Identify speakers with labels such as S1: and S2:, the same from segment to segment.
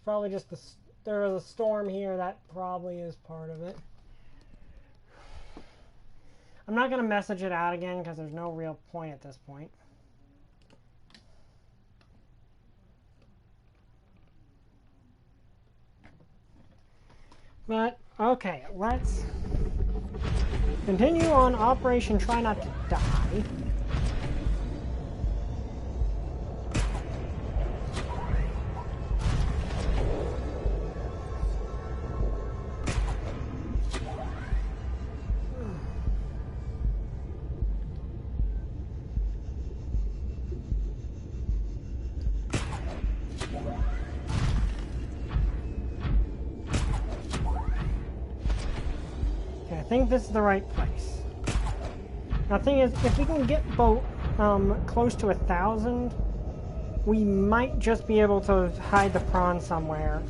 S1: probably just there is a storm here. That probably is part of it. I'm not going to message it out again because there's no real point at this point. But, okay, let's continue on Operation Try Not to Die. I think this is the right place. Now, the thing is, if we can get close to 1,000, we might just be able to hide the prawn somewhere.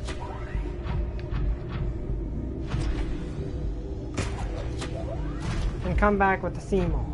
S1: And come back with the sea moth.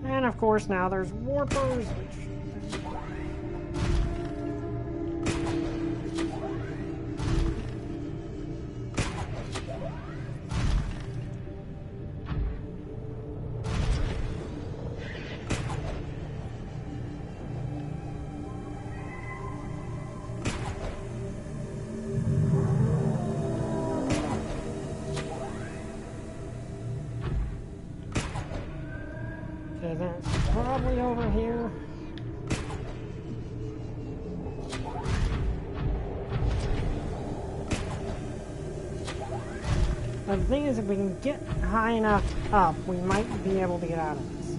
S1: And of course now there's warpers, which... Okay, that's probably over here. But the thing is, if we can get high enough up, we might be able to get out of this.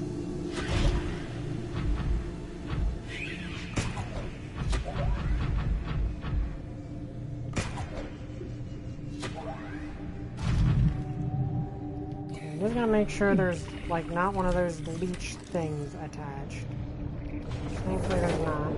S1: Okay, I'm just gonna make sure there's like not one of those leech things attached. Thankfully there's not.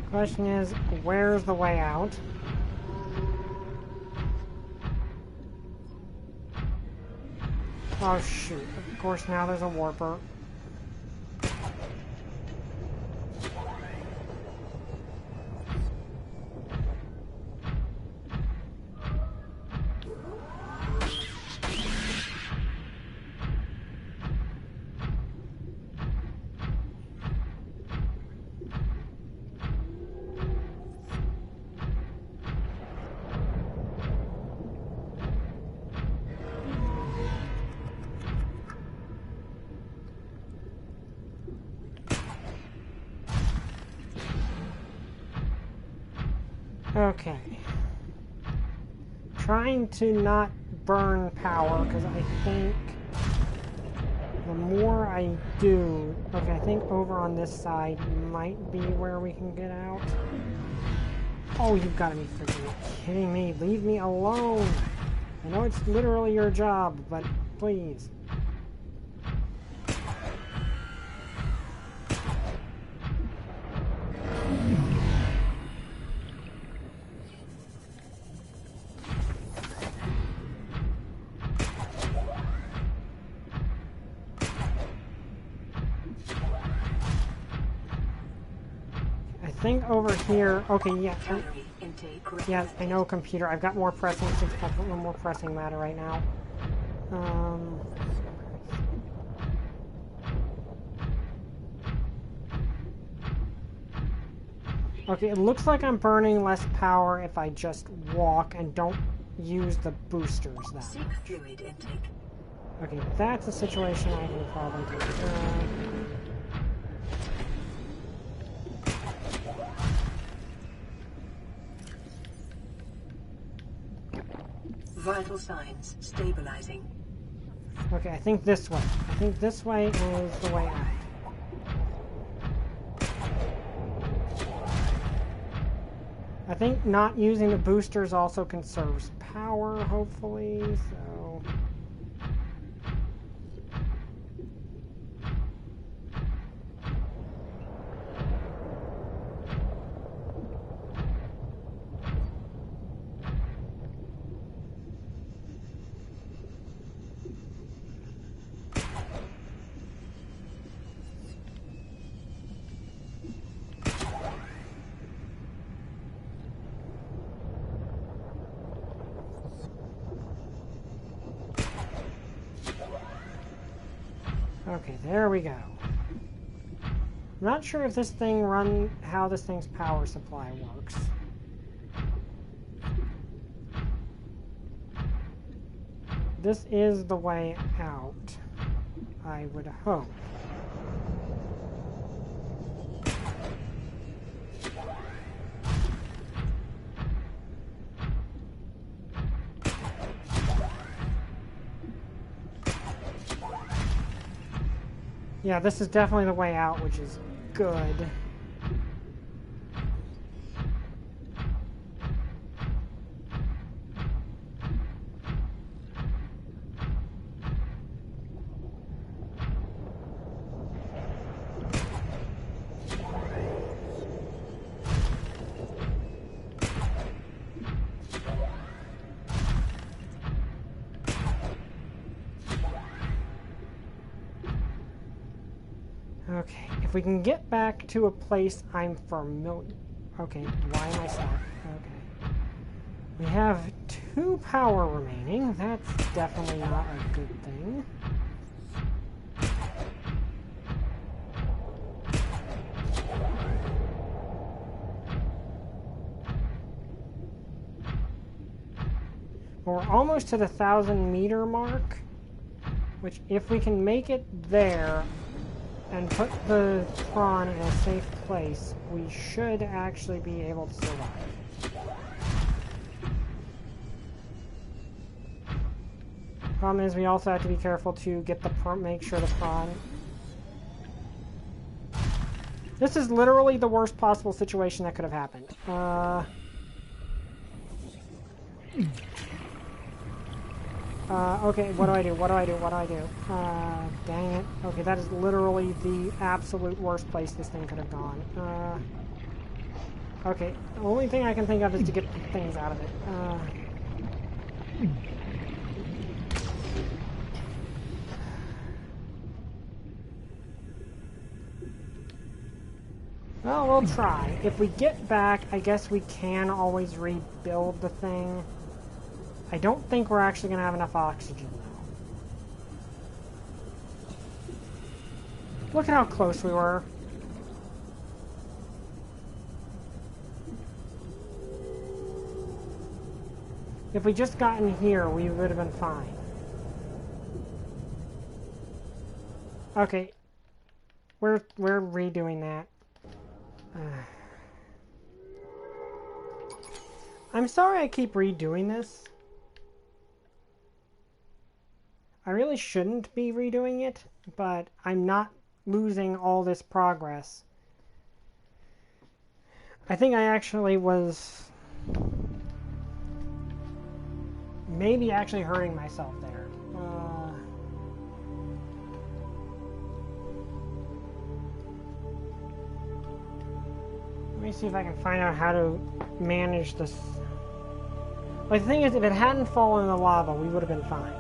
S1: Question is, where's the way out? Oh shoot, of course now there's a warper. Okay. Trying to not burn power, because I think the more I do... Okay, I think over on this side might be where we can get out. Oh, you've got to be freaking kidding me. Leave me alone. I know it's literally your job, but please. I think over here... Okay, yeah. Yeah, I know, computer. I've got more pressing... I've got more pressing matter right now. Okay, it looks like I'm burning less power if I just walk and don't use the boosters then.
S2: Fluid intake.
S1: Okay, that's a situation I can probably take care of.
S2: Vital signs stabilizing.
S1: Okay, I think this way. I think this way is the way out. I think not using the boosters also conserves power, hopefully, so... Okay, there we go. I'm not sure if this thing how this thing's power supply works. This is the way out, I would hope. Yeah, this is definitely the way out, which is good. Okay, if we can get back to a place I'm familiar... Okay, why am I stuck? Okay. We have 2 power remaining. That's definitely not a good thing. We're almost to the 1,000-meter mark, which if we can make it there and put the prawn in a safe place, we should actually be able to survive. Problem is, we also have to be careful to get the make sure the prawn... This is literally the worst possible situation that could have happened. Okay, what do I do? What do I do? What do I do? Dang it. Okay, that is literally the absolute worst place this thing could have gone. Okay, the only thing I can think of is to get things out of it. Well, we'll try. If we get back, I guess we can always rebuild the thing. I don't think we're actually going to have enough oxygen, though. Look at how close we were. If we just gotten here, we would have been fine. Okay. We're redoing that. I'm sorry I keep redoing this. I really shouldn't be redoing it, but I'm not losing all this progress. I think I actually was maybe actually hurting myself there. Let me see if I can find out how to manage this. Like, the thing is, if it hadn't fallen in the lava, we would have been fine.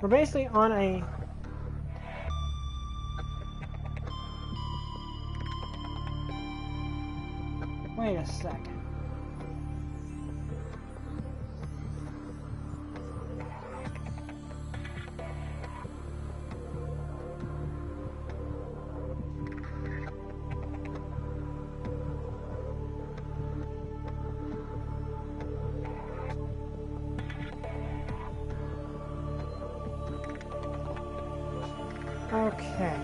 S1: We're basically on a... Wait a second. Okay.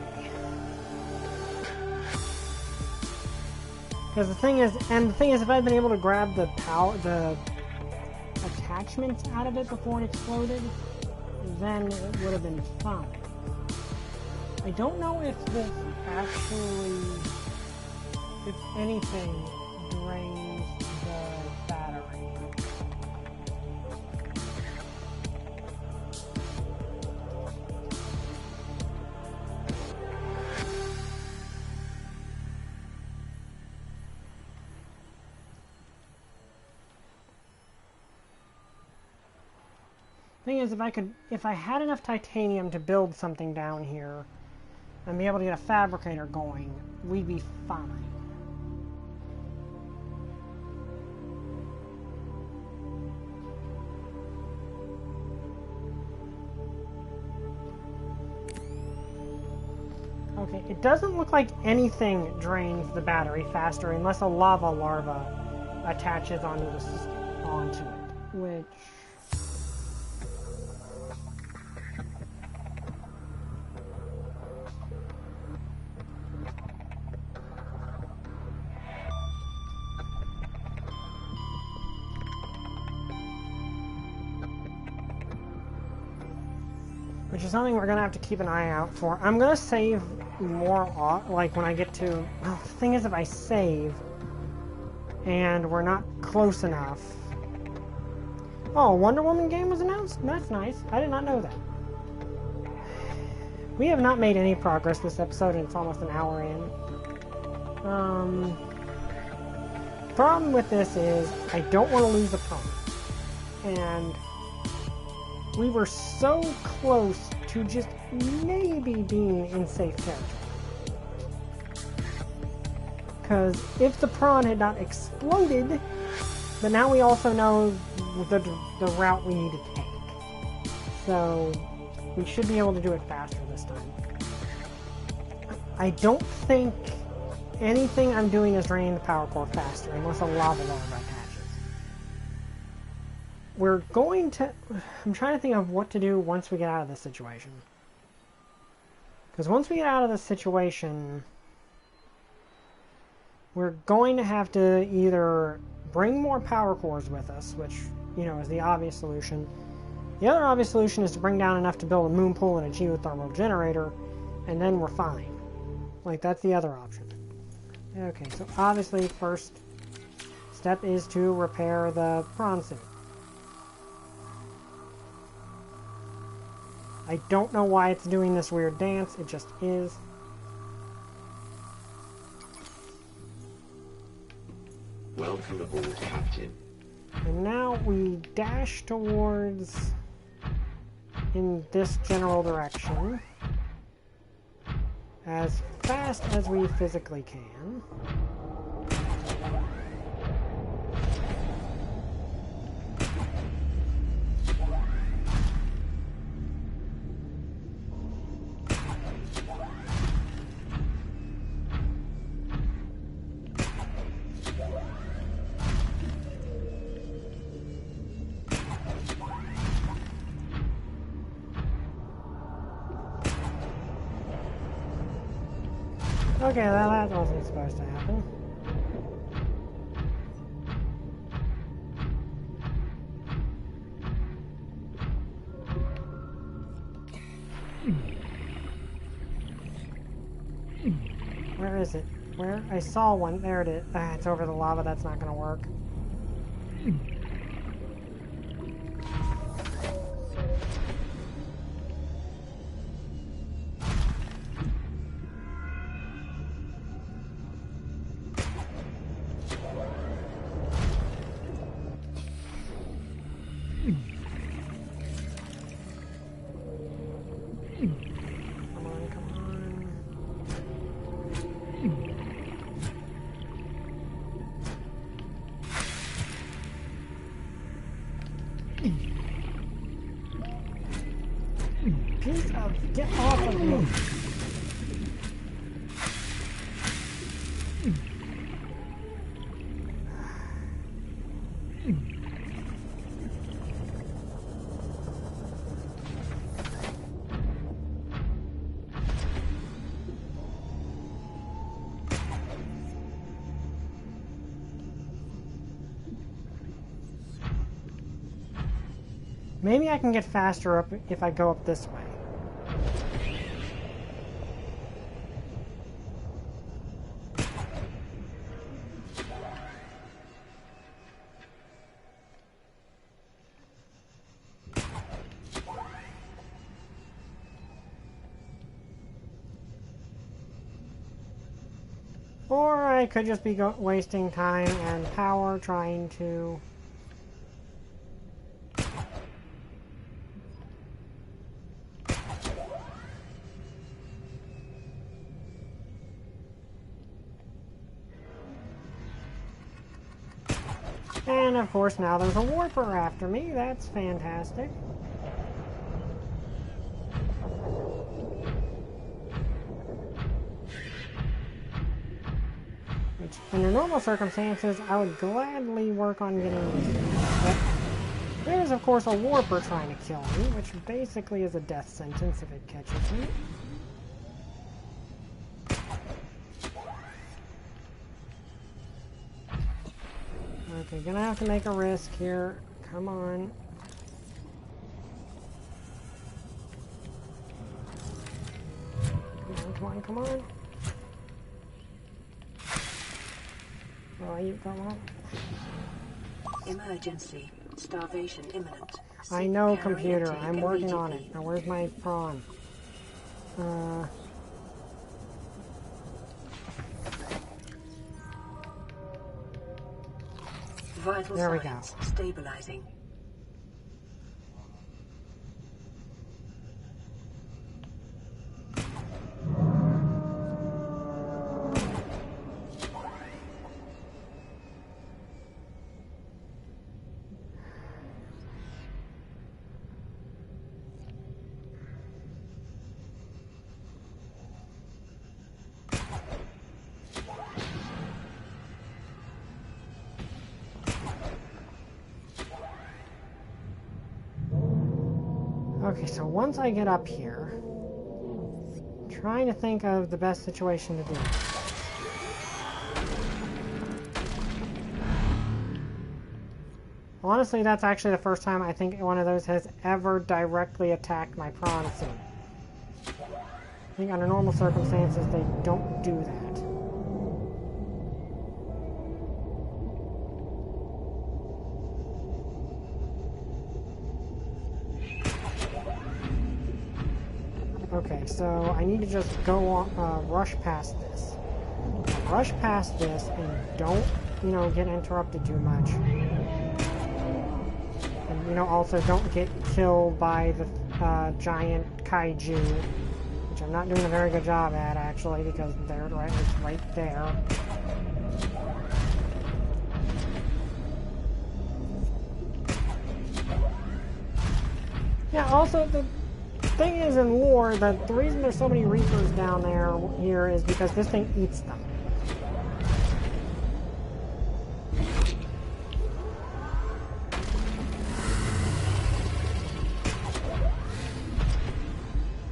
S1: Because the thing is, if I'd been able to grab the attachments out of it before it exploded, then it would have been fine. I don't know if this actually, if anything, drains the battery. Thing is, if I had enough titanium to build something down here and be able to get a fabricator going, we'd be fine. Okay, it doesn't look like anything drains the battery faster unless a lava larva attaches onto it, which... which is something we're going to have to keep an eye out for. I'm going to save more, like, when I get to... Well, the thing is, if I save, and we're not close enough... Oh, a Wonder Woman game was announced? That's nice. I did not know that. We have not made any progress this episode, and it's almost an hour in. Problem with this is, I don't want to lose the promise. And... we were so close to just maybe being in safe territory. Because if the prawn had not exploded, but now we also know the route we need to take. So we should be able to do it faster this time. I don't think anything I'm doing is draining the power core faster, unless a lava larva attaches. We're going to... I'm trying to think of what to do once we get out of this situation. Because once we get out of this situation, we're going to have to either bring more power cores with us, which, you know, is the obvious solution. The other obvious solution is to bring down enough to build a moon pool and a geothermal generator, and then we're fine. Like, that's the other option. Okay, so obviously first step is to repair the prawn suit. I don't know why it's doing this weird dance, it just is.
S3: Welcome aboard, Captain.
S1: And now we dash towards in this general direction as fast as we physically can. Okay, that wasn't supposed to happen. Where is it? Where? I saw one. There it is. Ah, it's over the lava. That's not going to work. Get off of me! Maybe I can get faster up if I go up this way. Or I could just be wasting time and power trying to... And of course now there's a warper after me. That's fantastic. Which, under normal circumstances, I would gladly work on getting this done. But there's of course a warper trying to kill me, which basically is a death sentence if it catches me. Okay, gonna have to make a risk here. Come on. Come on, come on, come on. Oh, you come on.
S2: Emergency. Starvation imminent.
S1: I know,
S2: Carry
S1: computer.
S2: intake
S1: I'm working on it.
S2: immediately.
S1: Now, where's my prawn?
S2: Vital
S1: There we
S2: signs
S1: go.
S2: stabilizing.
S1: Okay, so once I get up here, I'm trying to think of the best situation to do. Honestly, that's actually the first time I think one of those has ever directly attacked my prawn suit. I think under normal circumstances they don't do that. Okay, so I need to just go on, rush past this. Rush past this and don't, you know, get interrupted too much. And, you know, also don't get killed by the giant kaiju, which I'm not doing a very good job at, actually, because they're right, it's right there. Yeah, also, the thing is in lore that the reason there's so many Reapers down there here is because this thing eats them.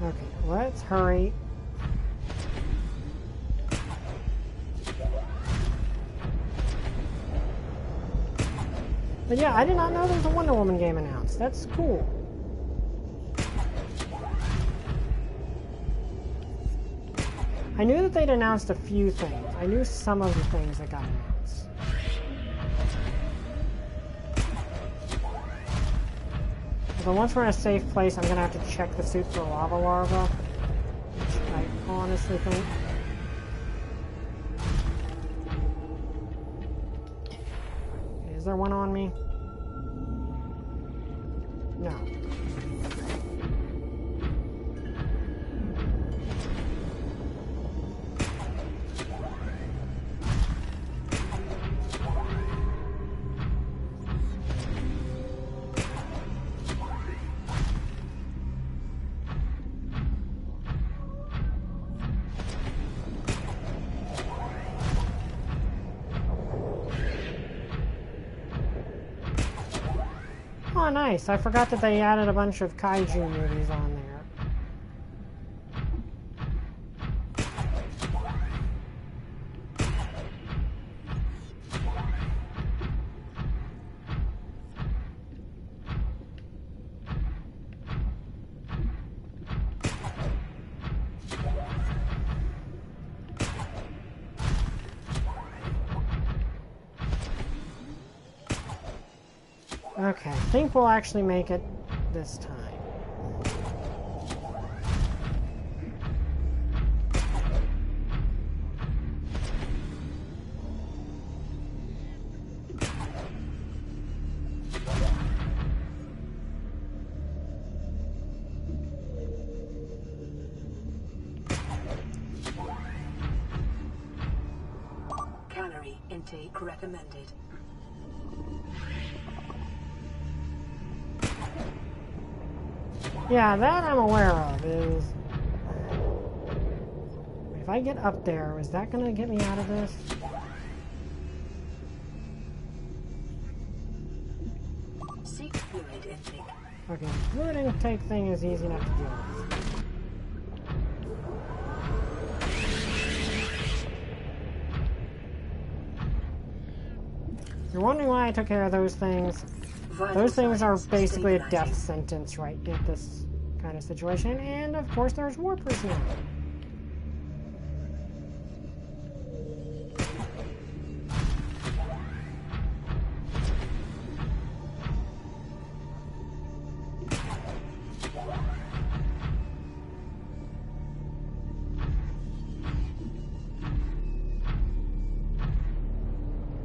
S1: Okay, let's hurry. But yeah, I did not know there was a Wonder Woman game announced. That's cool. I knew that they'd announced a few things. I knew some of the things that got announced. So once we're in a safe place, I'm going to have to check the suit for lava larva. Which I honestly think... Is there one on me? No. Oh, nice. I forgot that they added a bunch of kaiju movies on there. Okay, I think we'll actually make it this time.
S2: Calorie intake recommended.
S1: Yeah, that I'm aware of. Is if I get up there, is that gonna get me out of this?
S2: Seek fluid intake.
S1: Okay, fluid intake thing is easy enough to deal with. You're wondering why I took care of those things?
S2: Vital
S1: Those things are
S2: signs
S1: basically a death
S2: stabilizing.
S1: sentence right at this kind of situation, and of course there's war personnel.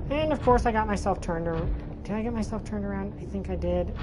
S1: And of course I got myself turned around. Did I get myself turned around? I think I did.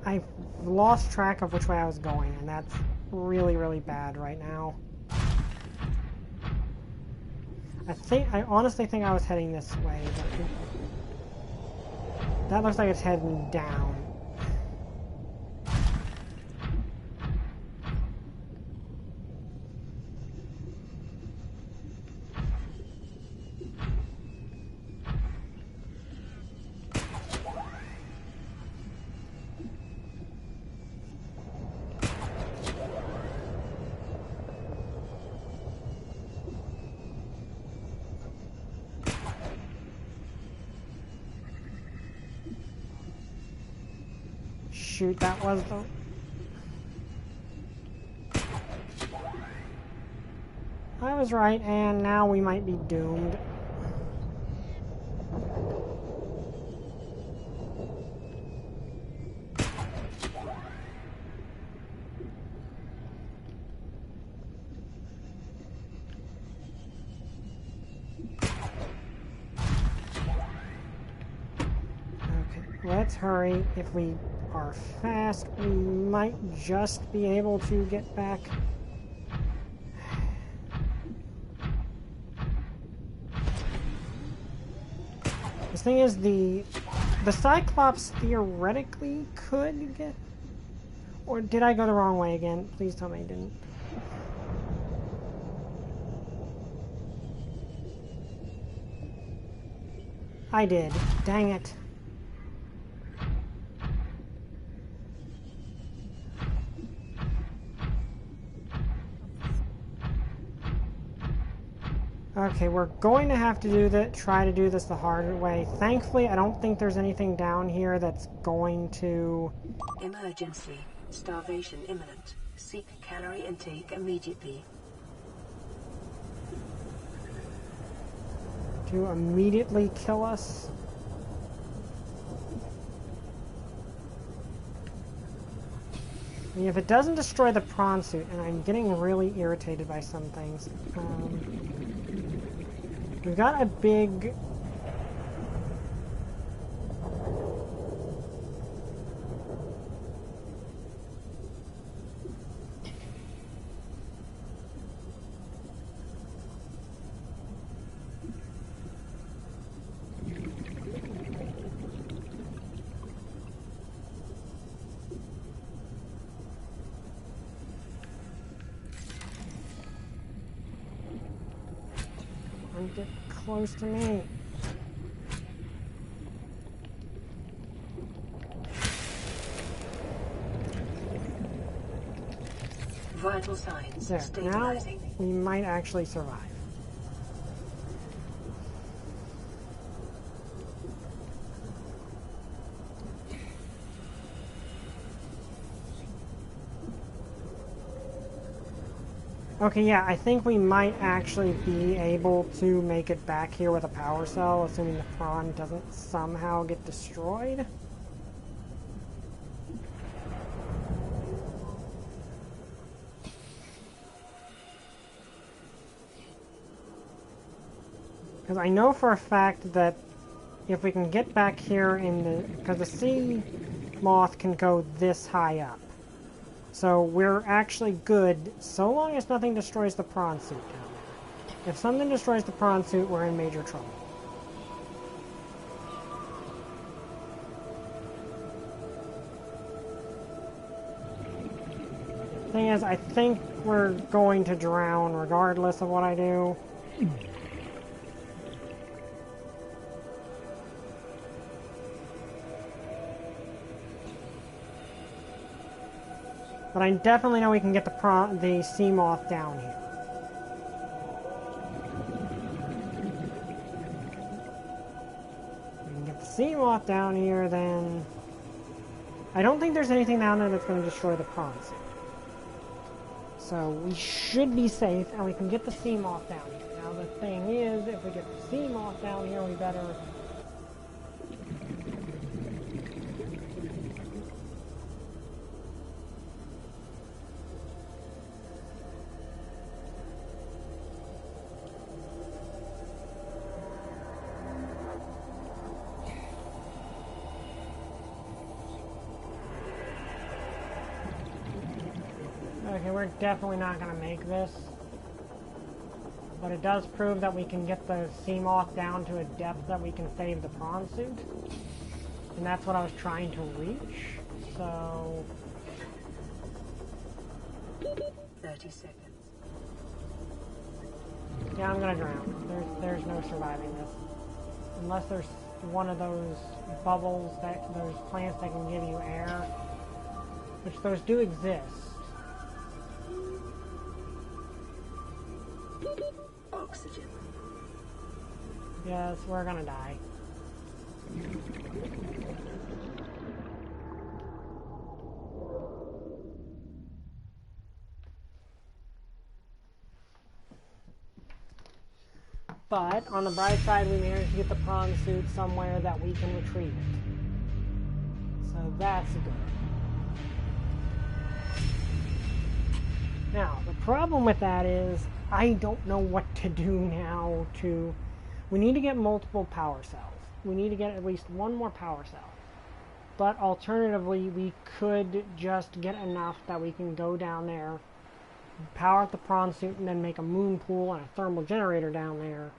S1: I've lost track of which way I was going, and that's really, really bad right now. I honestly think I was heading this way, but that looks like it's heading down. Shoot, that was the... I was right, and now we might be doomed. Okay, let's hurry. If we are fast, we might just be able to get back. This thing is the Cyclops theoretically could get, or did I go the wrong way again? Please tell me I didn't. I did. Dang it. Okay, we're going to have to try to do this the hard way. Thankfully, I don't think there's anything down here that's going to...
S2: Emergency. Starvation imminent. Seek calorie intake immediately.
S1: to immediately kill us. I mean, if it doesn't destroy the prawn suit, and I'm getting really irritated by some things. We've got a big... Get close to me.
S2: Vital signs
S1: There. Now
S2: stabilizing.
S1: we might actually survive. Okay, yeah, I think we might actually be able to make it back here with a power cell, assuming the prawn doesn't somehow get destroyed. Because I know for a fact that if we can get back here in the... Because the sea moth can go this high up. So we're actually good, so long as nothing destroys the prawn suit down there. If something destroys the prawn suit, we're in major trouble. Thing is, I think we're going to drown regardless of what I do. But I definitely know we can get the sea moth down here. We can get the sea moth down here, then... I don't think there's anything down there that's going to destroy the prawn suit. So we should be safe, and we can get the sea moth down here. Now the thing is, if we get the sea moth down here, we better... Okay, we're definitely not going to make this. But it does prove that we can get the sea moth down to a depth that we can save the prawn suit. And that's what I was trying to reach. So...
S2: 30 seconds.
S1: Yeah, I'm going to drown. There's no surviving this. Unless there's one of those bubbles, those plants that can give you air. Which those do exist.
S2: Oxygen.
S1: Yes, we're gonna die. But, on the bright side, we managed to get the prawn suit somewhere that we can retrieve it. So that's good. Now, the problem with that is, I don't know what to do now to... We need to get multiple power cells. We need to get at least one more power cell. But alternatively, we could just get enough that we can go down there, power up the prawn suit, and then make a moon pool and a thermal generator down there,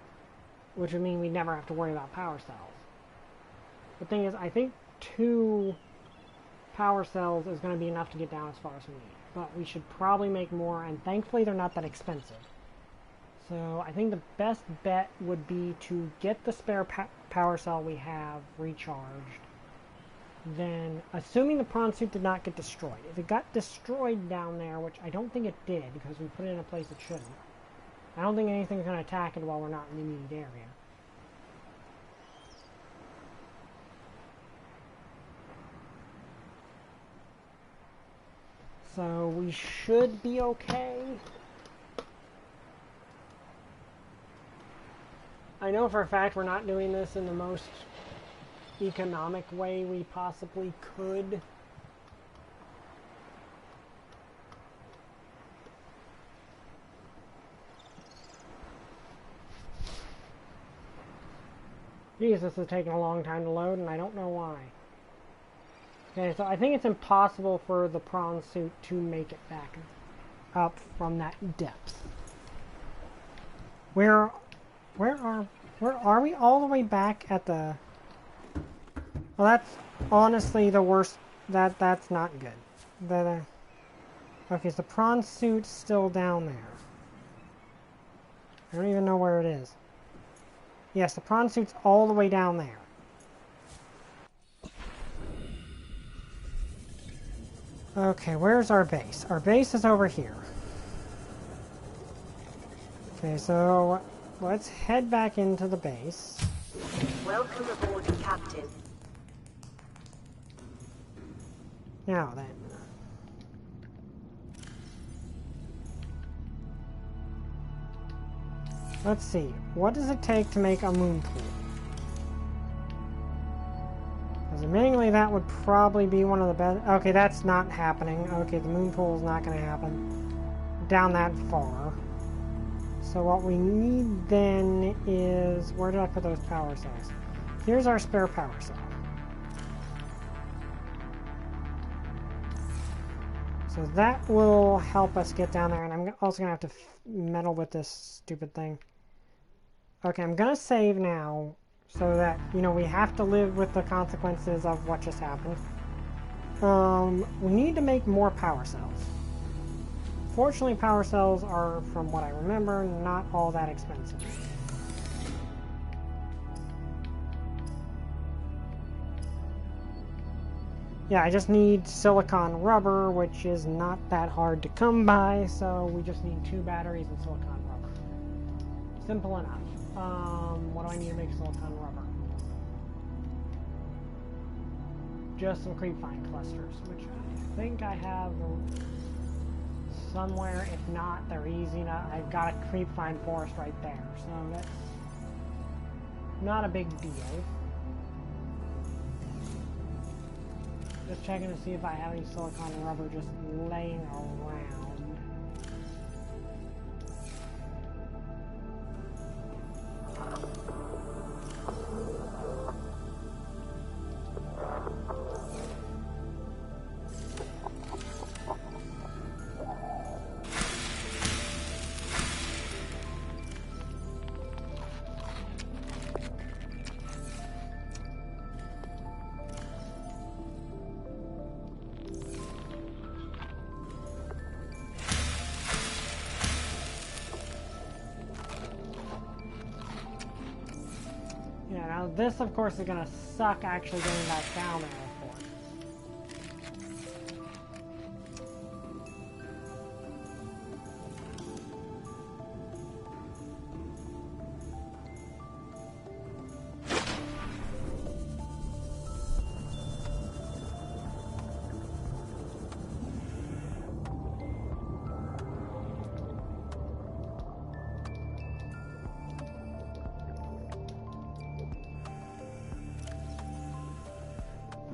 S1: which would mean we'd never have to worry about power cells. The thing is, I think 2 power cells is going to be enough to get down as far as we need. But we should probably make more, and thankfully they're not that expensive. So I think the best bet would be to get the spare power cell we have recharged. Then, assuming the prawn suit did not get destroyed. If it got destroyed down there, which I don't think it did, because we put it in a place it shouldn't. I don't think anything's going to attack it while we're not in the immediate area. So we should be okay. I know for a fact we're not doing this in the most economic way we possibly could. Geez, this is taking a long time to load, and I don't know why. Okay, so I think it's impossible for the prawn suit to make it back up from that depth. Where are we? All the way back at the... Well, that's honestly the worst. That's not good. Okay, so the prawn suit's still down there. I don't even know where it is. Yes, the prawn suit's all the way down there. Okay, where's our base? Our base is over here. Okay, so let's head back into the base.
S2: Welcome aboard, Captain.
S1: Now then. Let's see. What does it take to make a moon pool? Because admittingly that would probably be one of the best... Okay, that's not happening. Okay, the moon pool is not going to happen down that far. So what we need then is... Where did I put those power cells? Here's our spare power cell. So that will help us get down there, and I'm also going to have to meddle with this stupid thing. Okay, I'm going to save now, so that, you know, we have to live with the consequences of what just happened. We need to make more power cells. Fortunately, power cells are, from what I remember, not all that expensive. Yeah, I just need silicon rubber, which is not that hard to come by, so we just need 2 batteries and silicon rubber. Simple enough. What do I need to make silicon rubber? Just some creepvine clusters, which I think I have somewhere. If not, they're easy enough. I've got a creepvine forest right there, so that's not a big deal. Just checking to see if I have any silicon rubber just laying around. Yeah, now this, of course, is going to suck actually getting back down there, of course.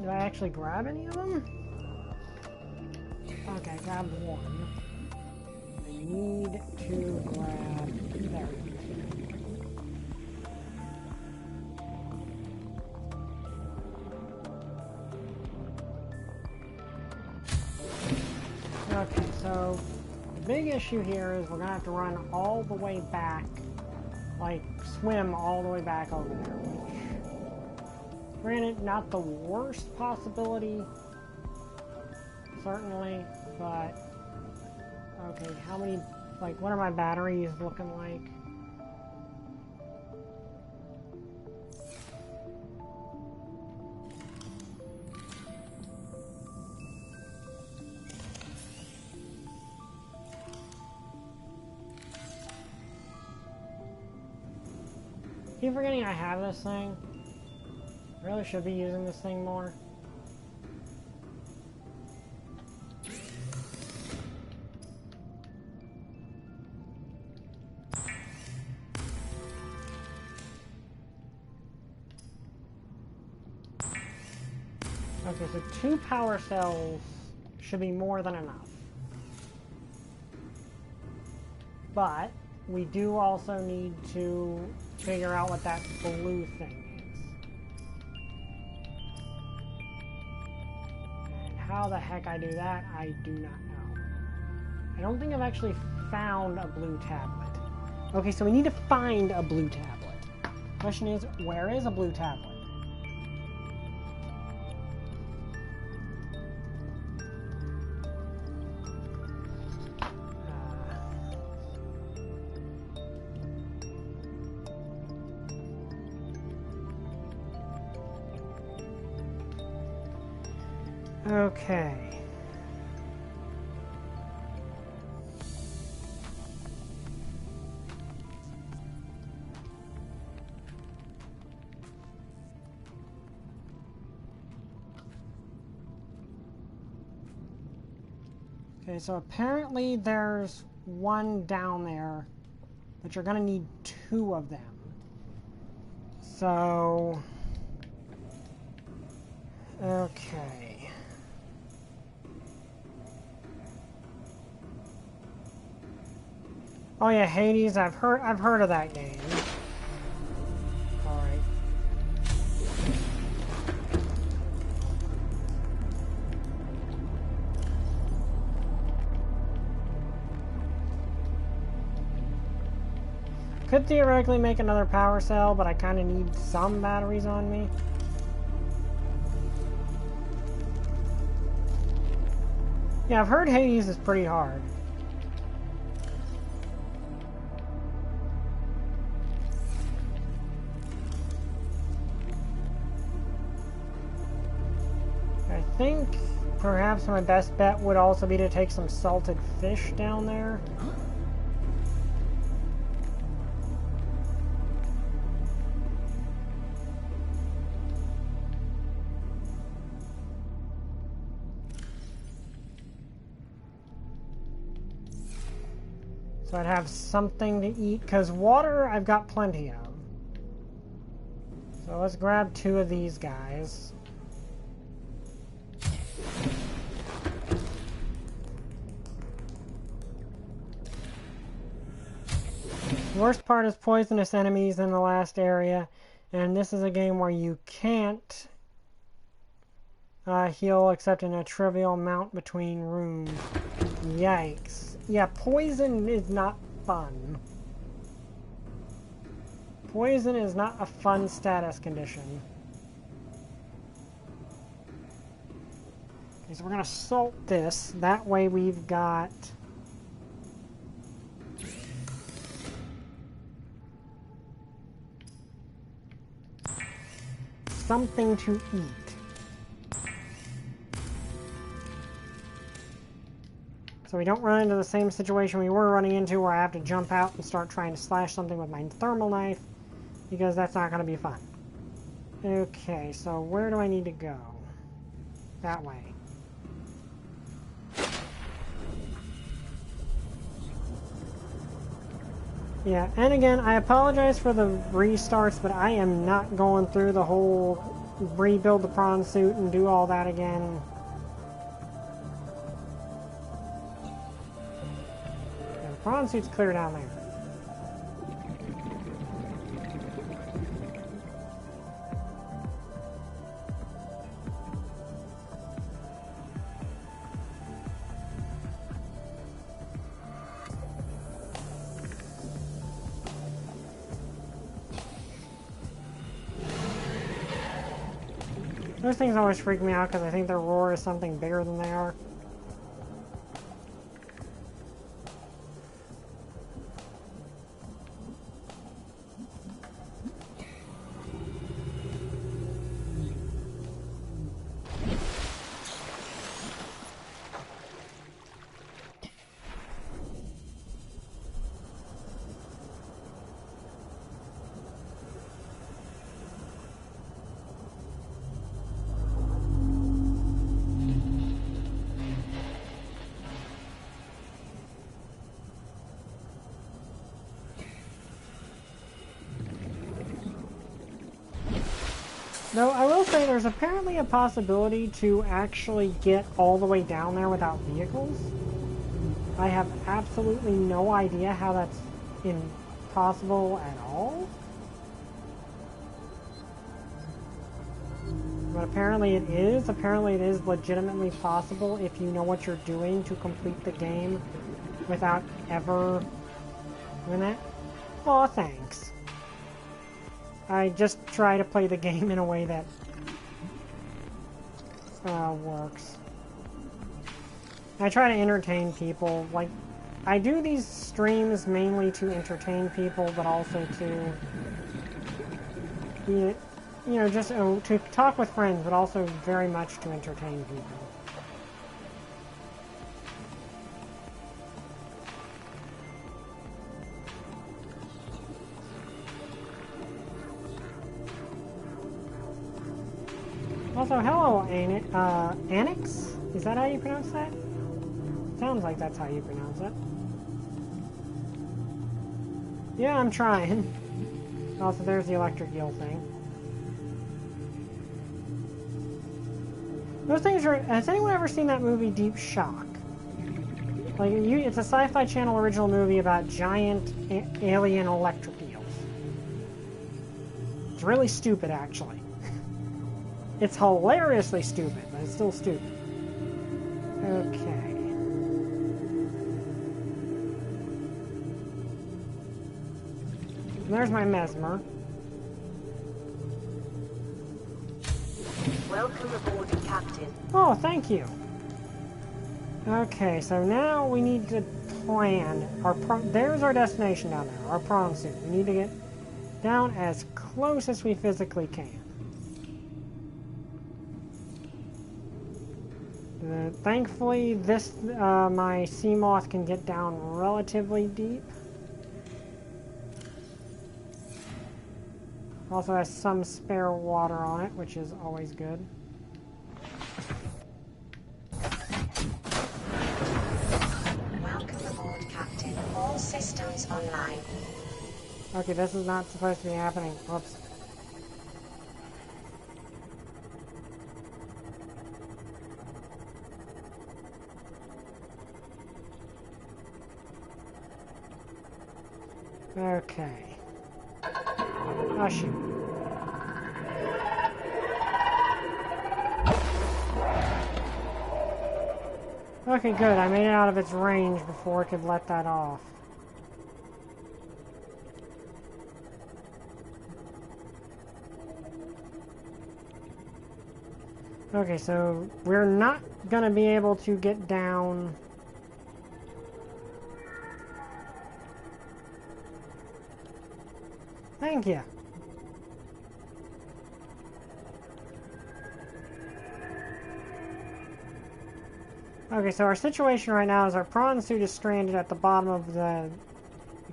S1: Did I actually grab any of them? Okay, I grabbed one. I need to grab... There we go. Okay, so the big issue here is we're going to have to run all the way back, like swim all the way back over there, which... Granted, not the worst possibility, certainly, but, okay, how many, like, what are my batteries looking like? Keep forgetting I have this thing. Really should be using this thing more. Okay, so 2 power cells should be more than enough. But we do also need to figure out what that blue thing is. how the heck I do that, I do not know. I don't think I've actually found a blue tablet. Okay, so we need to find a blue tablet. Question is, where is a blue tablet? Okay. Okay, so apparently there's one down there, but you're gonna need 2 of them. So... okay. Oh yeah, Hades, I've heard of that game. Alright. Could theoretically make another power cell, but I kind of need some batteries on me. Yeah, I've heard Hades is pretty hard. I think perhaps my best bet would also be to take some salted fish down there. So I'd have something to eat, because water I've got plenty of. So let's grab 2 of these guys. The worst part is poisonous enemies in the last area, and this is a game where you can't heal except in a trivial amount between rooms. Yikes. Yeah, poison is not fun. Poison is not a fun status condition. Okay, so we're gonna salt this. That way we've got... something to eat. So we don't run into the same situation we were running into where I have to jump out and start trying to slash something with my thermal knife, because that's not going to be fun. Okay, so where do I need to go? That way. Yeah, and again, I apologize for the restarts, but I am not going through the whole rebuild the prawn suit and do all that again. Prawn suit's clear down there. Those things always freak me out because I think their roar is something bigger than they are. Though I will say there's apparently a possibility to actually get all the way down there without vehicles. I have absolutely no idea how that's impossible at all. But apparently it is. Apparently it is legitimately possible if you know what you're doing to complete the game without ever doing that. Aw, thanks. I just try to play the game in a way that works. I try to entertain people. Like, I do these streams mainly to entertain people, but also to, you know, just to talk with friends, but also very much to entertain people. Also, hello, Annex? Is that how you pronounce that? Sounds like that's how you pronounce it. Yeah, I'm trying. Also, there's the electric eel thing. Those things are... Has anyone ever seen that movie Deep Shock? Like, it's a Sci-Fi Channel original movie about giant alien electric eels. It's really stupid, actually. It's hilariously stupid, but it's still stupid. Okay. There's my mesmer.
S2: Welcome aboard, Captain.
S1: Oh, thank you. Okay, so now we need to plan our there's our destination down there, our prawn suit. We need to get down as close as we physically can. Thankfully, this my sea moth can get down relatively deep. Also has some spare water on it, which is always good.
S2: Welcome aboard, Captain. All systems online.
S1: Okay, this is not supposed to be happening. Whoops. Okay. Oh, shoot. Okay, good. I made it out of its range before it could let that off. Okay, so we're not gonna be able to get down... Thank you. Okay, so our situation right now is our prawn suit is stranded at the bottom of the...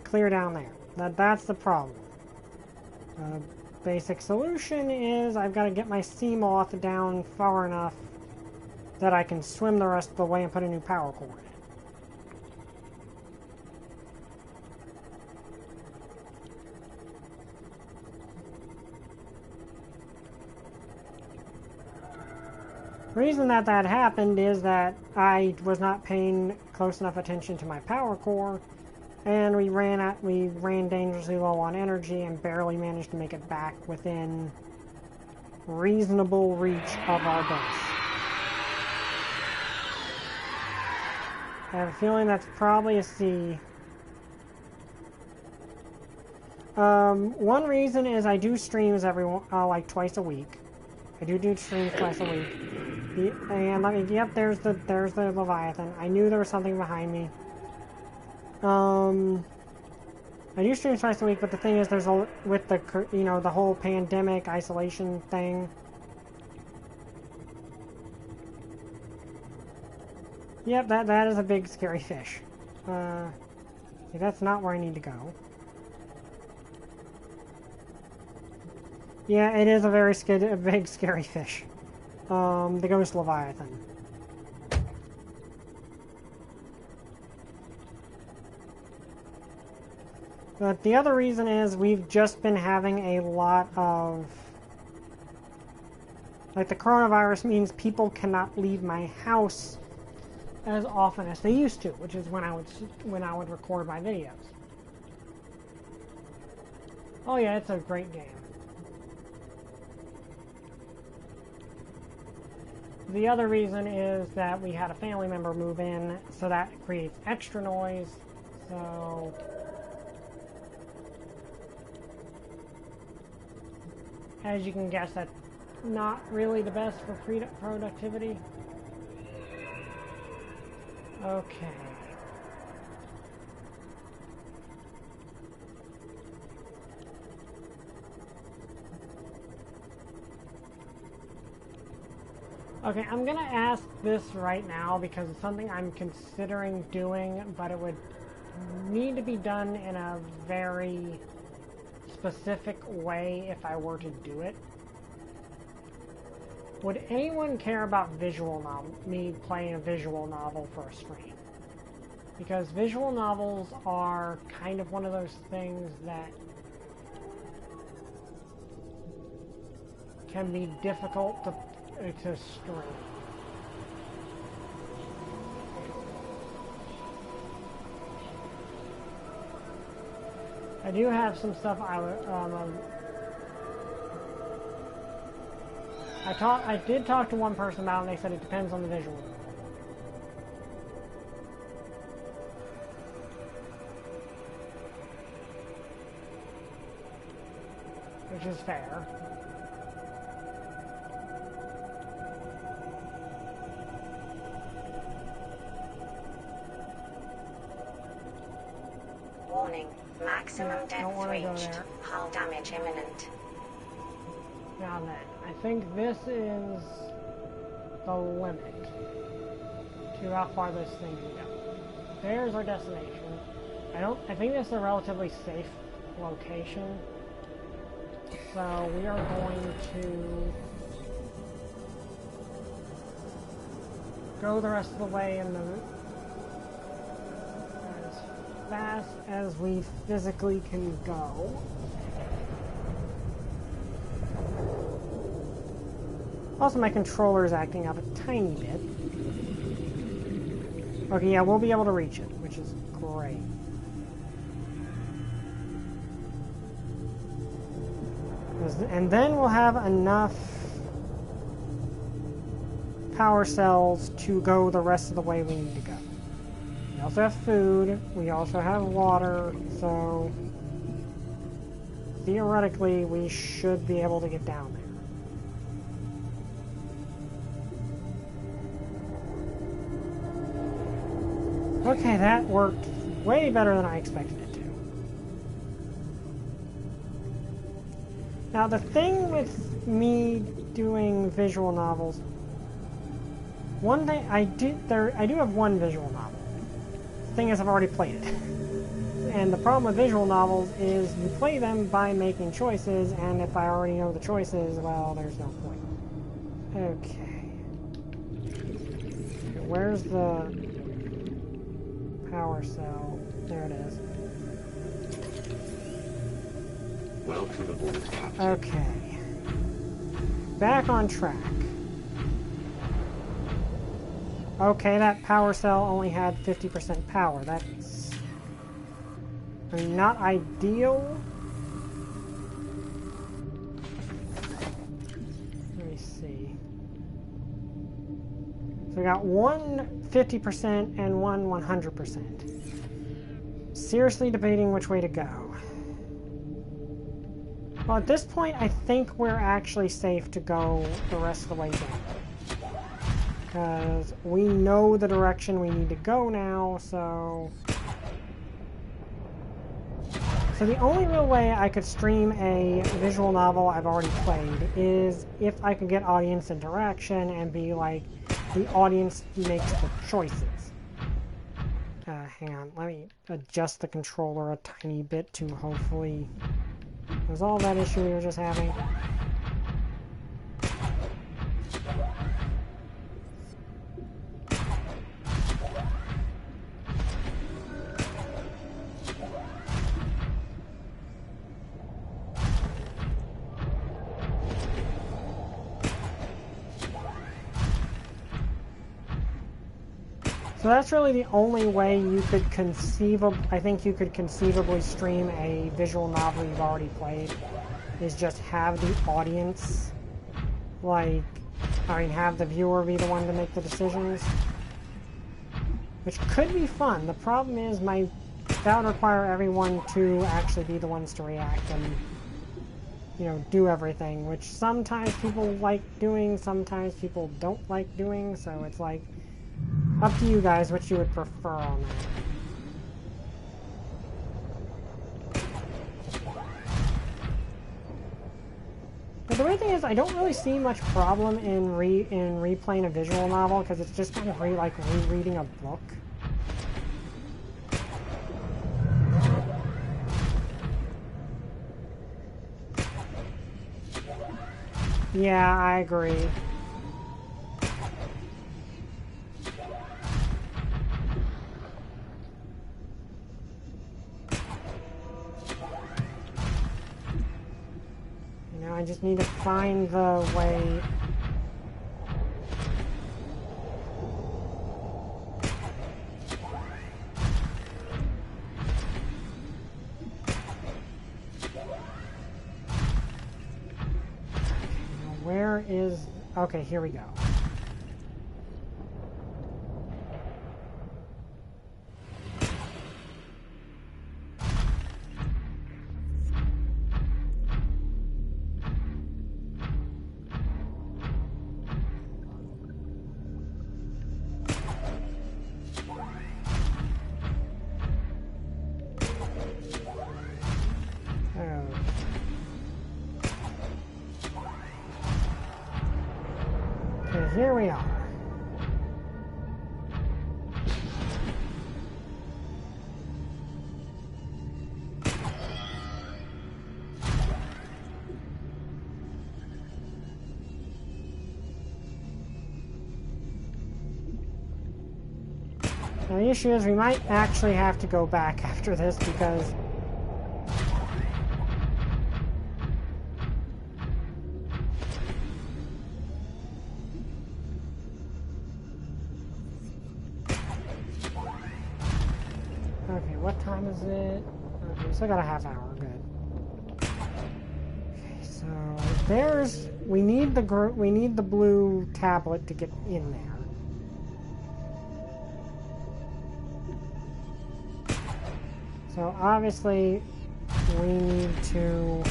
S1: clear down there. That's the problem. Basic solution is I've got to get my sea moth down far enough that I can swim the rest of the way and put a new power core in it. The reason that happened is that I was not paying close enough attention to my power core, and we ran dangerously low on energy and barely managed to make it back within reasonable reach of our base. I have a feeling that's probably a C. One reason is I do streams like twice a week. I do streams twice a week. And yep, there's the Leviathan. I knew there was something behind me. I do stream twice a week, but the thing is, with the the whole pandemic isolation thing. Yep, that is a big scary fish. That's not where I need to go. Yeah, it is a big scary fish. The Ghost Leviathan. But the other reason is we've just been having a lot of... Like, the coronavirus means people cannot leave my house as often as they used to, which is when I would record my videos. Oh yeah, it's a great game. the other reason is that we had a family member move in, so that creates extra noise. So as you can guess, that's not really the best for productivity. Okay. Okay, I'm gonna ask this right now because it's something I'm considering doing, but it would need to be done in a very specific way if I were to do it. Would anyone care about visual novel, me playing a visual novel for a stream? Because visual novels are kind of one of those things that can be difficult to stream. I do have some stuff I did talk to one person about it, and they said it depends on the visual. Which is fair.
S2: Warning, maximum depth reached. Hull damage imminent.
S1: Now then, I think this is the limit to how far this thing can go. There's our destination. I think this is a relatively safe location. So we are going to go the rest of the way in as fast as we physically can go. Also, my controller is acting up a tiny bit. Okay, yeah, we'll be able to reach it, which is great. And then we'll have enough power cells to go the rest of the way we need to go. We also have food, we also have water, so theoretically we should be able to get down there. Okay, that worked way better than I expected it to. Now the thing with me doing visual novels, one thing I do have one visual novel. The thing is, I've already played it. And the problem with visual novels is you play them by making choices, and if I already know the choices, well, there's no point. Okay. Where's the power cell? There it is.
S3: Welcome aboard, Captain.
S1: Okay. Back on track. Okay, that power cell only had 50% power. That's, I mean, not ideal. Let me see. So we got one 50% and one 100%. Seriously debating which way to go. Well, at this point, I think we're actually safe to go the rest of the way down. Because we know the direction we need to go now, so... So the only real way I could stream a visual novel I've already played is if I could get audience interaction and be like, the audience makes the choices. Hang on, let me adjust the controller a tiny bit to hopefully resolve that issue we were just having. So that's really the only way you could I think you could conceivably stream a visual novel you've already played, is just have the audience, like, I mean, have the viewer be the one to make the decisions. Which could be fun. The problem is that would require everyone to actually be the ones to react and, you know, do everything, which sometimes people like doing, sometimes people don't like doing, so it's like, up to you guys what you would prefer on that. But the weird thing is, I don't really see much problem in replaying a visual novel, because it's just kind of like rereading a book. Yeah, I agree. You know, I just need to find the way. Where is... Okay, here we go. Here we are. Now the issue is we might actually have to go back after this because what time is it? Okay, still got a half hour. Good. Okay, so there's we need the blue tablet to get in there. So obviously we need to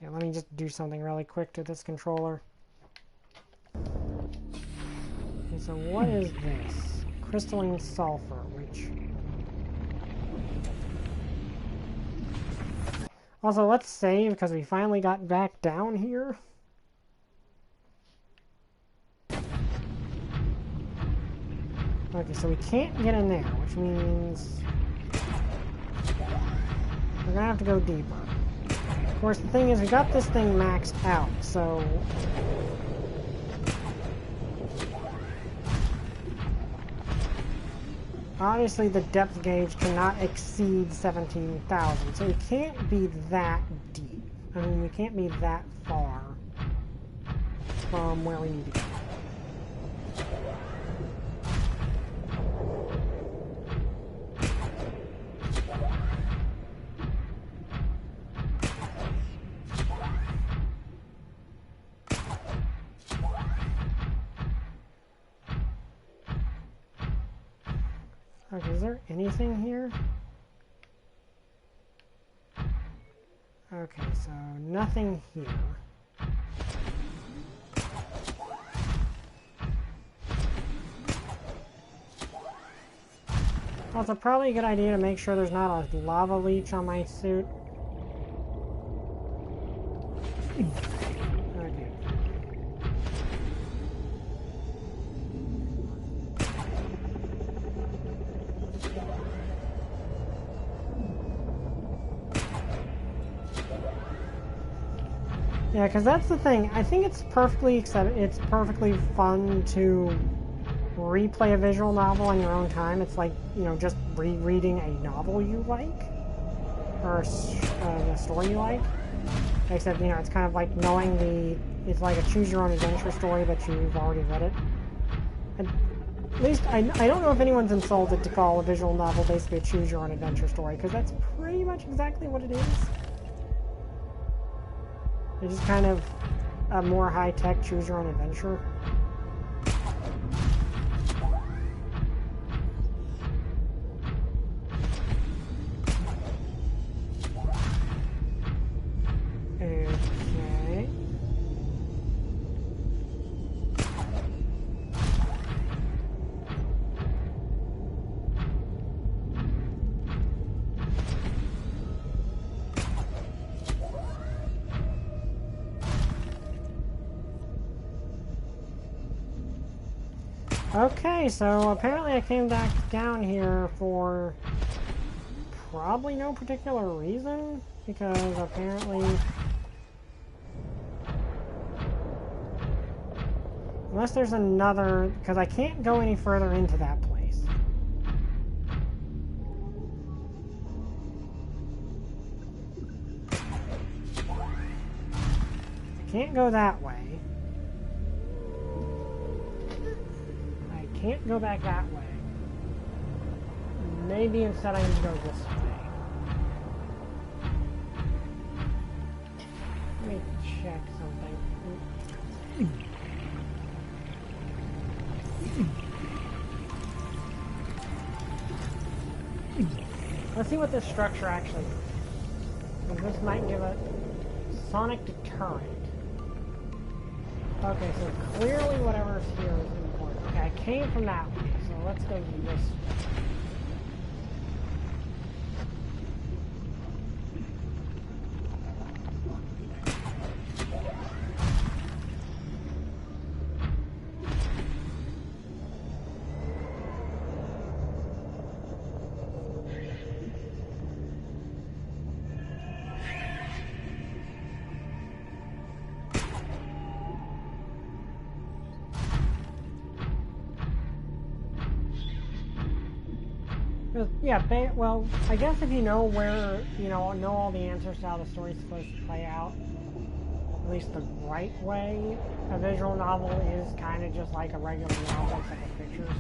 S1: let me just do something really quick to this controller. So what is this? Crystalline sulfur, which... Also, let's save, because we finally got back down here. Okay, so we can't get in there, which means... we're gonna have to go deeper. Of course, the thing is, we got this thing maxed out, so... obviously, the depth gauge cannot exceed 17,000, so it can't be that deep. I mean, we can't be that far from where we need to go. Okay, is there anything here? Okay, so nothing here. Also, probably a good idea to make sure there's not a lava leech on my suit. Okay. Yeah, because that's the thing. I think it's perfectly fun to replay a visual novel on your own time. It's like, you know, just rereading a novel you like, or a story you like. Except, you know, it's kind of like knowing it's like a choose-your-own-adventure story, but you've already read it. And at least, I don't know if anyone's insulted to call a visual novel basically a choose-your-own-adventure story, because that's pretty much exactly what it is. It's just kind of a more high-tech choose-your-own-adventure. Okay. Okay, so apparently I came back down here for probably no particular reason, because apparently... Unless there's another... Because I can't go any further into that place. I can't go that way. Can't go back that way. Maybe instead I need to go this way. Let me check something. Let's see what this structure actually is. This might give a sonic deterrent. Okay, so clearly whatever's here is important. Okay, I came from that way, so let's go do this way. Yeah, well, I guess if you know where, know all the answers to how the story's supposed to play out, at least the right way, a visual novel is kind of just like a regular novel except with pictures.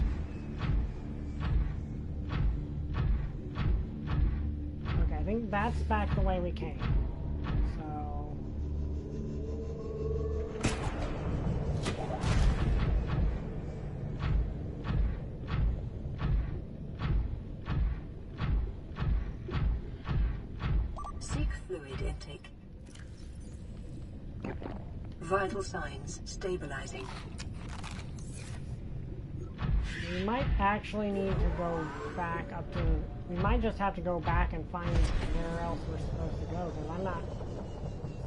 S1: Okay, I think that's back the way we came. So...
S4: Fluid intake. Vital signs stabilizing.
S1: We might actually need to go back up to... We might just have to go back and find where else we're supposed to go, because I'm not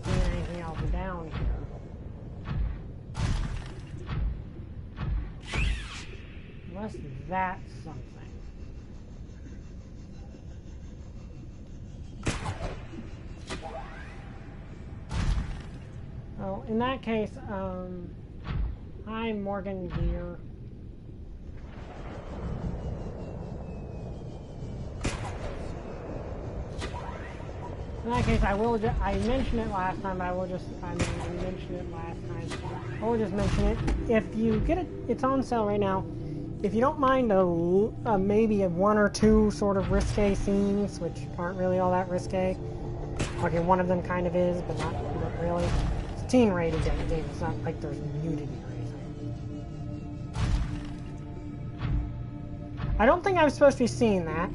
S1: seeing anything else down here. Unless that's something. Well, in that case, I'm Morgan Gear. In that case, I will I mentioned it last time, but I mentioned it last time. I will just mention it. If you get it, it's on sale right now. If you don't mind maybe one or two sort of risque scenes, which aren't really all that risque. Okay, one of them kind of is, but not really. Teen-rated game. It's not like there's nudity or anything. I don't think I'm supposed to be seeing that.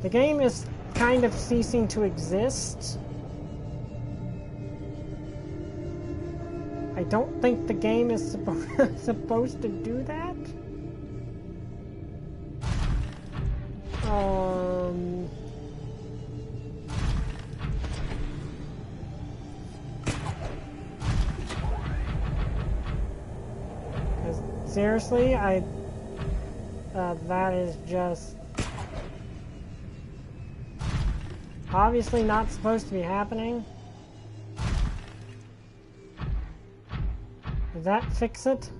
S1: The game is kind of ceasing to exist. I don't think the game is supposed to do that. Seriously, that is just obviously not supposed to be happening. Does that fix it?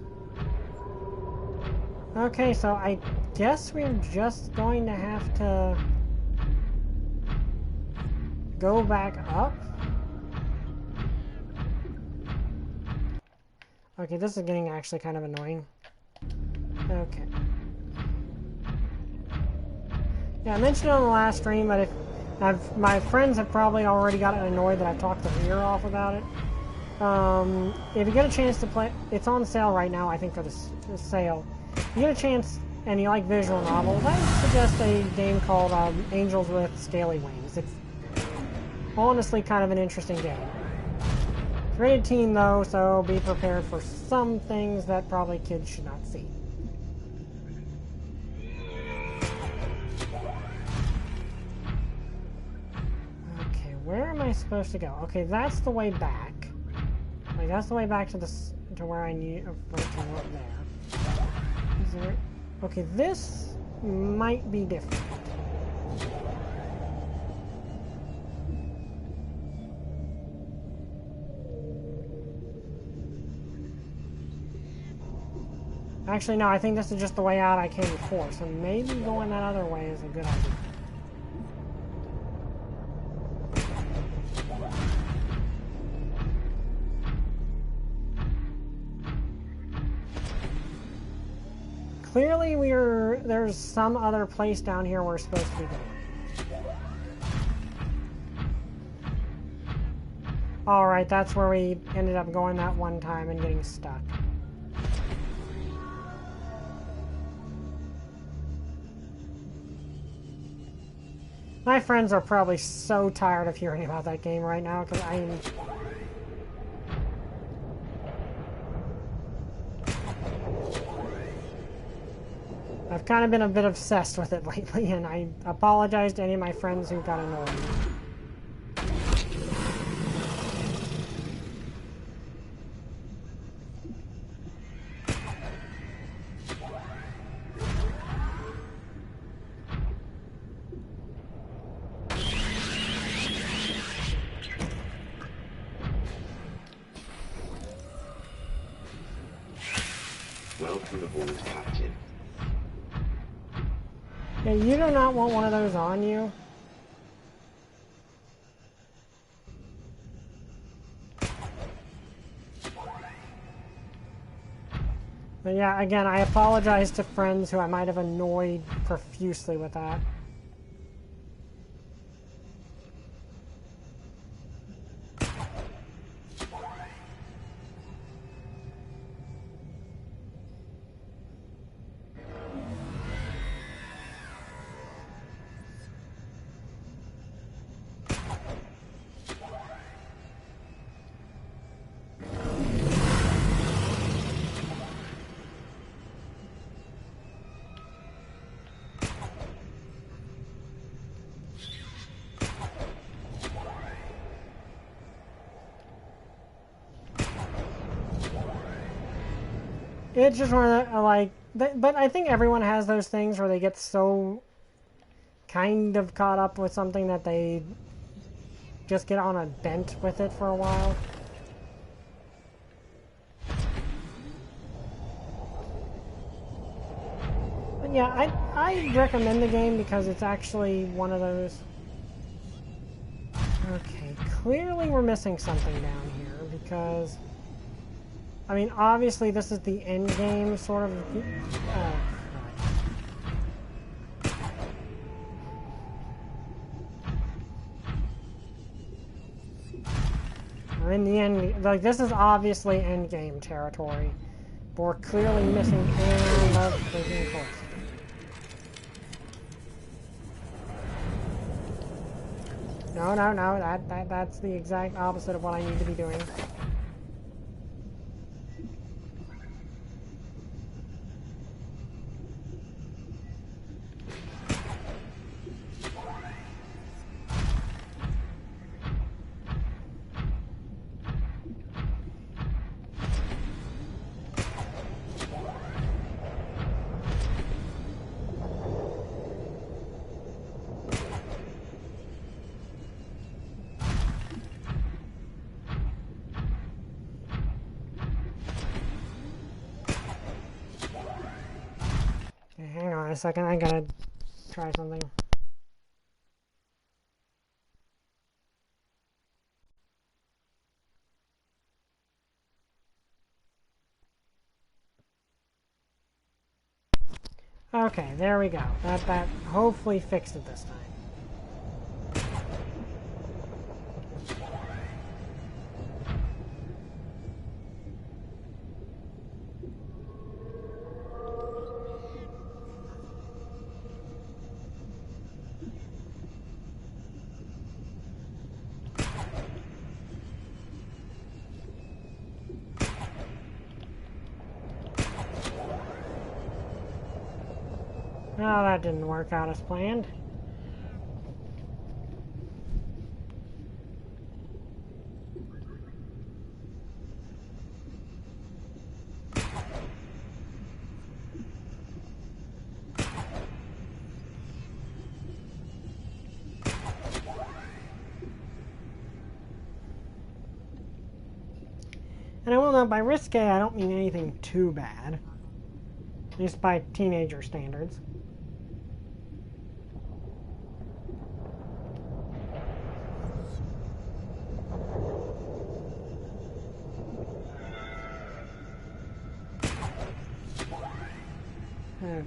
S1: Okay, so I guess we're just going to have to go back up. Okay, this is getting actually kind of annoying. Okay. Yeah, I mentioned it on the last stream, but if My friends have probably already gotten annoyed that I've talked their ear off about it. If you get a chance to play, it's on sale right now, I think, for the sale. If you get a chance and you like visual novels, I suggest a game called Angels with Scaly Wings. It's honestly kind of an interesting game. It's rated teen though, so be prepared for some things that probably kids should not see. Okay, where am I supposed to go? Okay, that's the way back. Like, that's the way back to where I need to look there. Is there? Okay, this might be different. Actually, no, I think this is just the way out I came before, so maybe going that other way is a good idea. Clearly there's some other place down here we're supposed to be going. Alright, that's where we ended up going that one time and getting stuck. My friends are probably so tired of hearing about that game right now, because I've kind of been a bit obsessed with it lately, and I apologize to any of my friends who got annoyed.
S3: Welcome aboard, Captain.
S1: Yeah, you do not want one of those on you. But yeah, again, I apologize to friends who I might have annoyed profusely with that. It's just one of the, like, but I think everyone has those things where they get so kind of caught up with something that they just get on a bent with it for a while. But yeah, I recommend the game because it's actually one of those. Okay, clearly we're missing something down here because, I mean, obviously this is the end game, sort of. We're in the end, like, this is obviously end game territory, but we're clearly missing end of freaking course. No, that's the exact opposite of what I need to be doing. Hang on a second, I gotta try something. Okay, there we go. That hopefully fixed it this time. Oh, that didn't work out as planned. And I will note, by risque, I don't mean anything too bad. At least by teenager standards. Okay.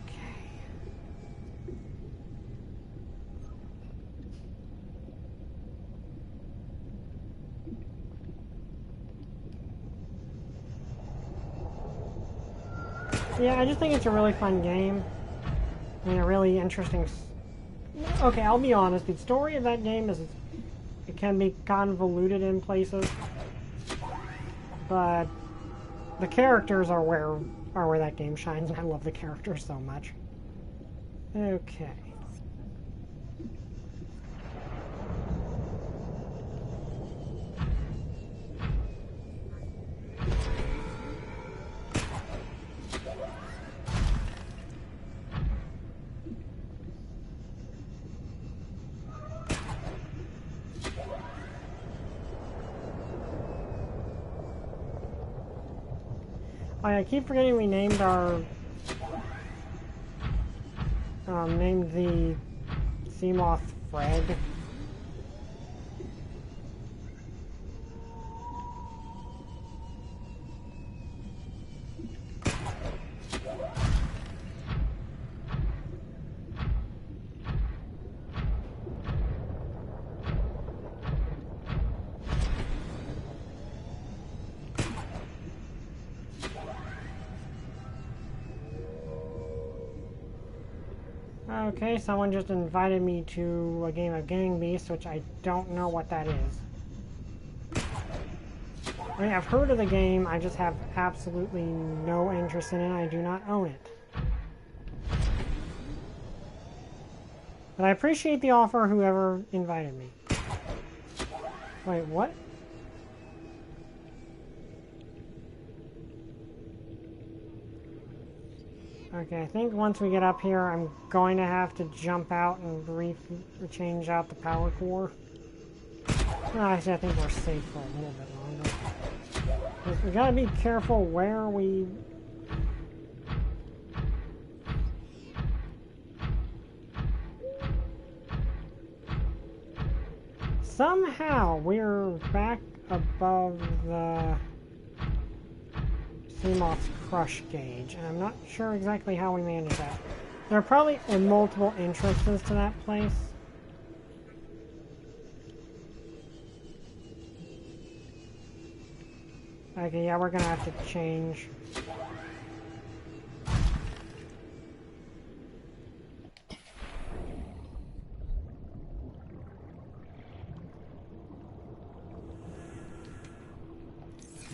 S1: Yeah, I just think it's a really fun game. I mean, a really interesting... Okay, I'll be honest. The story of that game is... It can be convoluted in places. But... the characters are where that game shines, and I love the characters so much. Okay. I keep forgetting we named our... named the Seamoth Fred. Okay, someone just invited me to a game of Gang Beasts, which I don't know what that is. I mean, I've heard of the game, I just have absolutely no interest in it. I do not own it. But I appreciate the offer, whoever invited me. Wait, what? Okay, I think once we get up here, I'm going to have to jump out and change out the power core. No, actually, I think we're safe for a little bit longer. We gotta be careful where we... Somehow, we're back above the Seamoth's crush gauge, and I'm not sure exactly how we managed that. There are probably multiple entrances to that place. Okay, yeah, we're gonna have to change.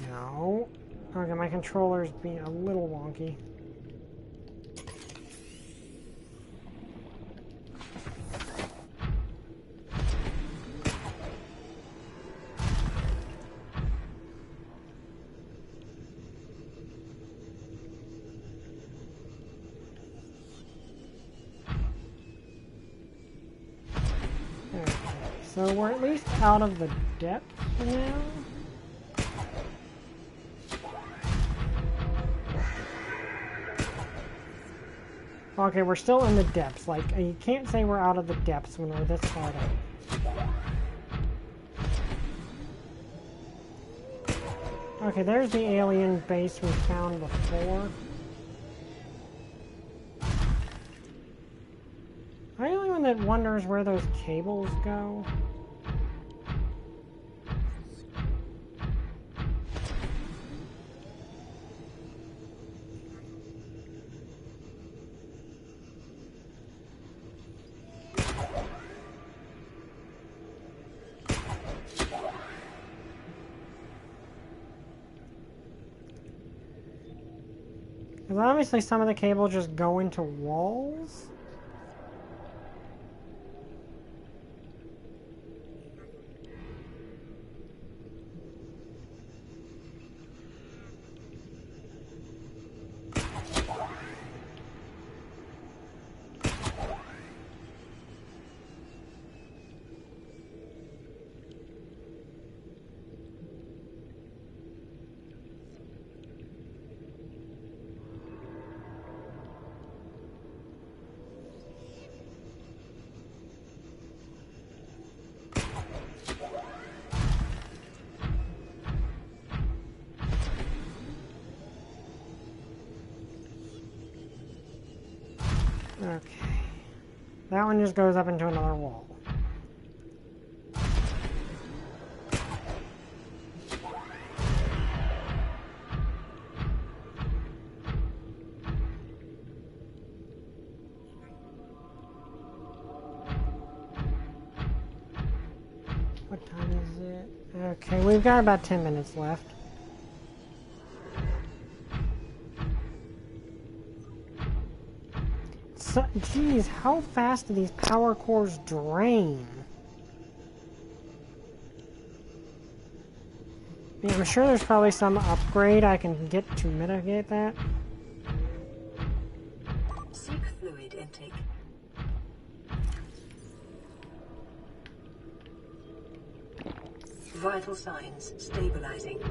S1: No. Okay, my controller's being a little wonky. Okay, so we're at least out of the depth now. Okay, we're still in the depths. Like, you can't say we're out of the depths when we're this far down. Okay, there's the alien base we found before. Am I the only one that wonders where those cables go? Because obviously some of the cable just go into walls. Okay. That one just goes up into another wall. What time is it? Okay, we've got about 10 minutes left. So, geez, how fast do these power cores drain? I mean, I'm sure there's probably some upgrade I can get to mitigate that.
S4: Seek fluid intake. Vital signs stabilizing.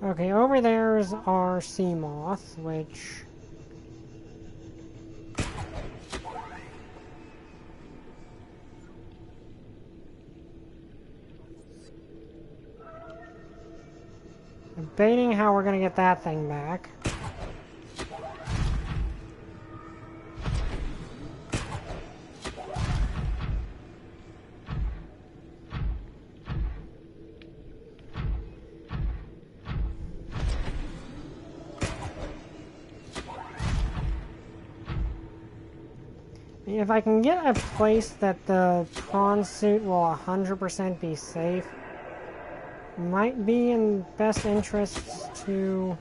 S1: Okay, over there's our sea moth, which... debating how we're gonna get that thing back. If I can get a place that the prawn suit will 100% be safe, might be in best interests to...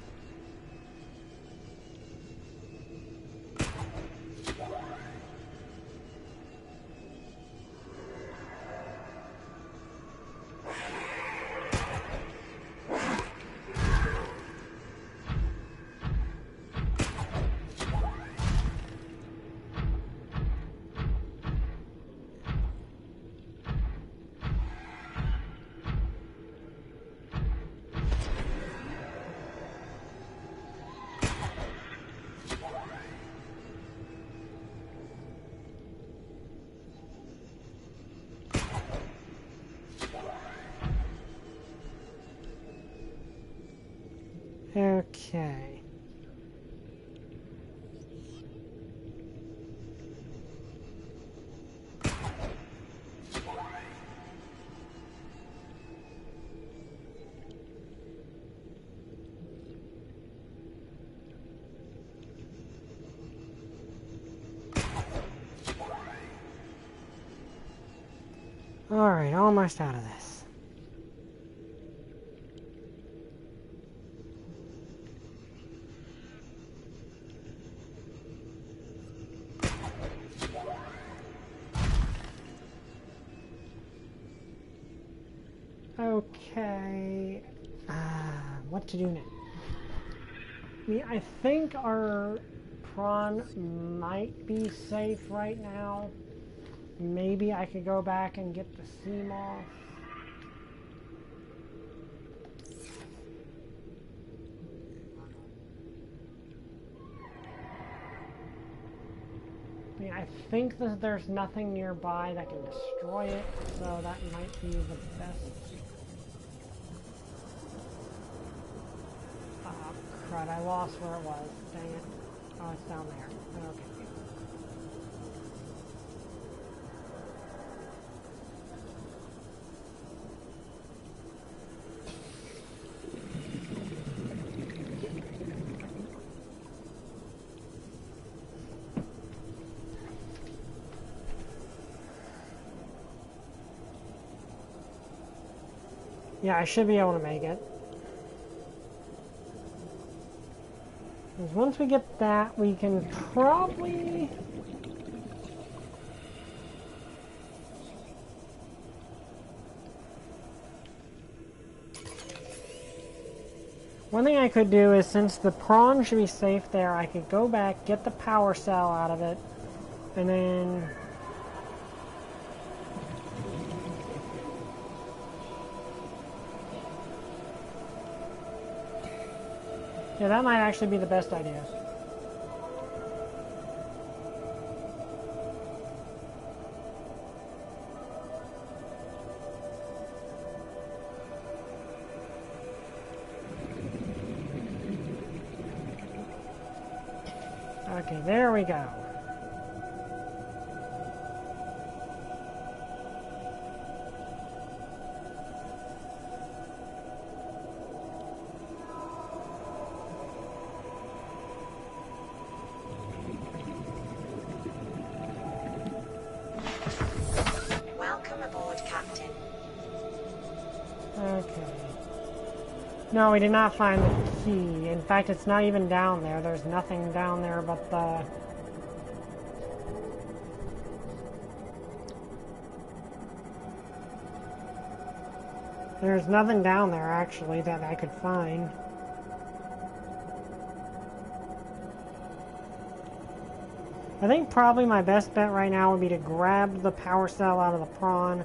S1: Okay. Alright, almost out of this. Okay, what to do now? I mean, I think our prawn might be safe right now. Maybe I could go back and get the sea moth. I mean, I think that there's nothing nearby that can destroy it, so that might be the best. Crud, I lost where it was. Dang it. Oh, it's down there. Okay. Yeah, I should be able to make it. Because once we get that, we can probably... One thing I could do is, since the prawn should be safe there, I could go back, get the power cell out of it, and then Yeah, that might actually be the best idea. Okay, there we go.
S2: Welcome aboard, Captain.
S1: Okay. No, we did not find the key. In fact, it's not even down there. There's nothing down there but the... There's nothing down there, actually, that I could find. I think probably my best bet right now would be to grab the power cell out of the prawn,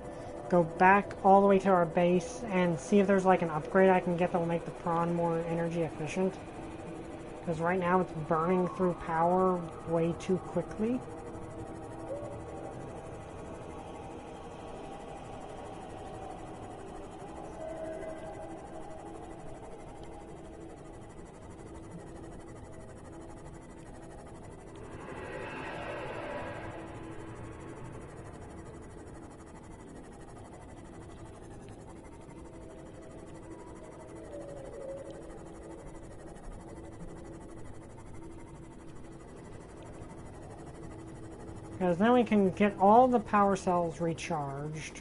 S1: go back all the way to our base, and see if there's like an upgrade I can get that will make the prawn more energy efficient. Because right now it's burning through power way too quickly. Because then we can get all the power cells recharged.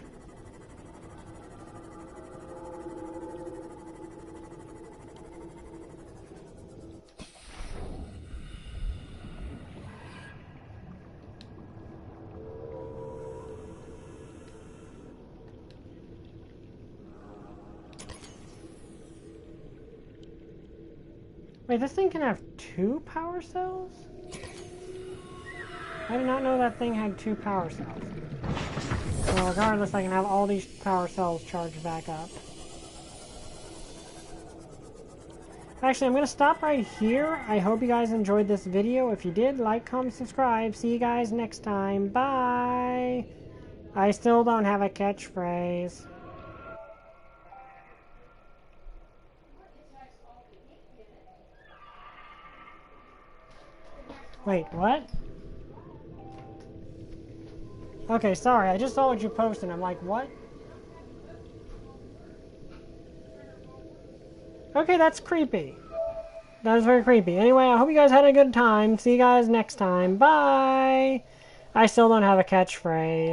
S1: Wait, this thing can have 2 power cells? I did not know that thing had 2 power cells. Well, regardless, I can have all these power cells charged back up. Actually, I'm going to stop right here. I hope you guys enjoyed this video. If you did, like, comment, subscribe. See you guys next time. Bye! I still don't have a catchphrase. Wait, what? Okay, sorry, I just saw what you posted. I'm like, what? Okay, that's creepy. That is very creepy. Anyway, I hope you guys had a good time. See you guys next time. Bye! I still don't have a catchphrase.